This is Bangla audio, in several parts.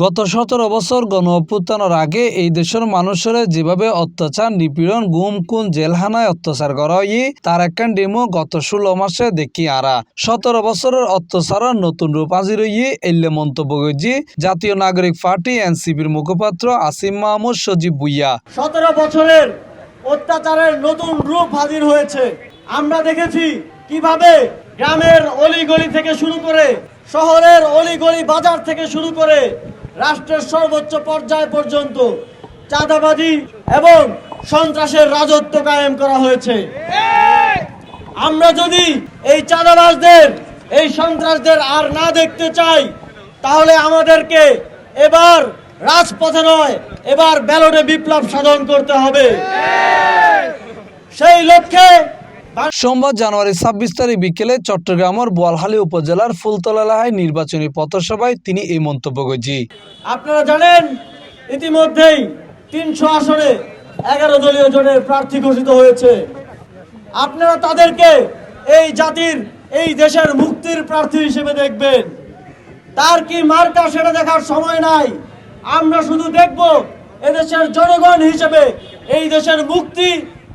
গত 17 বছর গণ অভ্যুত্থানের আগে এই দেশের মানুষের যেভাবে অত্যাচার নিপীড়ন গুম খুন জেলখানায় অত্যাচার করা হয় তার একখান ডেমো গত 16 মাসে দেখি আরা 17 বছরের অত্যাচারের নতুন রূপ হাজির হইয়ে এলে মন্তব্য করেছি জাতীয় নাগরিক পার্টি এনসিপির মুখপাত্র আসিম মাহমুদ সজীব ভুইয়া। 17 বছরের অত্যাচারের নতুন রূপ হাজির হয়েছে। আমরা দেখেছি কিভাবে গ্রামের অলিগলি থেকে শুরু করে শহরের অলিগলি বাজার থেকে শুরু করে রাষ্ট্রের সর্বোচ্চ পর্যায় পর্যন্ত চাঁদাবাজি এবং সন্ত্রাসের রাজত্ব কায়েম করা হয়েছে। আমরা যদি এই চাঁদাবাজদের এই সন্ত্রাসদের আর না দেখতে চাই তাহলে আমাদেরকে এবার রাজপথে নয় এবার ব্যালটে বিপ্লব সাধন করতে হবে। সেই লক্ষ্যে সোমবার জানুয়ারি 26 তারিখ বিকেলে চট্টগ্রামের বোয়ালখালী উপজেলার ফুলতলা এলাকায় নির্বাচনী পথসভায় তিনি এই মন্তব্য করেছেন। আপনারা জানেন ইতিমধ্যেই 300 আসনে 11 দলীয় জোটের প্রার্থী ঘোষিত হয়েছে। আপনারা তাদেরকে এই জাতির এই দেশের মুক্তির প্রার্থী হিসেবে দেখবেন। তার কি মার্কা সেটা দেখার সময় নাই। আমরা শুধু দেখব এদেশের জনগণ হিসেবে এই দেশের মুক্তি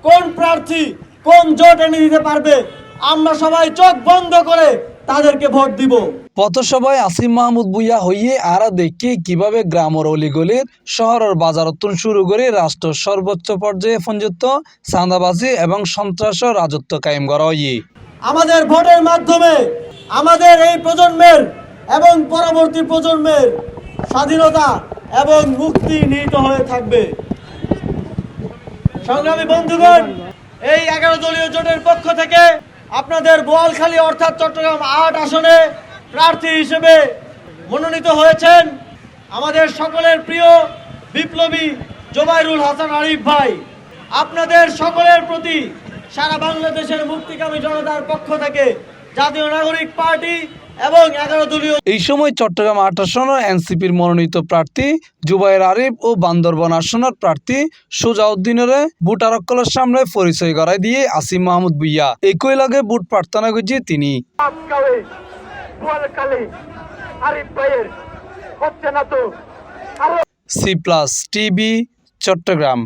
কোন প্রার্থী কোন জোট এনে দিতে পারবে। আমরা সবাই চোখ বন্ধ করে তাদেরকে ভোট দিব। পথসভায় আসিম মাহমুদ ভুইয়া হইয়ে আরা দেখি কিভাবে গ্রামের অলিগলির শহরের বাজারত্তন শুরু করে রাষ্ট্রের সর্বোচ্চ পর্যায়ে পর্যন্ত চাঁদাবাজি এবং সন্ত্রাসের রাজত্ব কায়েম করা হয়। আমাদের ভোটের মাধ্যমে আমাদের এই প্রজন্মের এবং পরবর্তী প্রজন্মের স্বাধীনতা এবং মুক্তি নিহিত হয়ে থাকবে। সংগ্রামী বন্ধুগণ, এই 11 দলীয় জোটের পক্ষ থেকে আপনাদের বোয়ালখালী অর্থাৎ চট্টগ্রাম 8 আসনে প্রার্থী হিসেবে মনোনীত হয়েছেন আমাদের সকলের প্রিয় বিপ্লবী জোবাইরুল হাসান আরিফ ভাই। আপনাদের সকলের প্রতি সারা বাংলাদেশের মুক্তিকামী জনতার পক্ষ থেকে জাতীয় নাগরিক পার্টি এবং 11 দলীয় এই সময় চট্টগ্রাম 8 আসনের এনসিপির মনোনীত প্রার্থী জুবাইর আরিফ ও বান্দরবান আসনের প্রার্থী সুজাউদ্দিনের ভোটারসকলের সামনে পরিচয় করাই দিয়ে আসিম মাহমুদ ভুইয়া একই লাগে ভোট প্রার্থনা করছে তিনি। C+ TV Chittagong.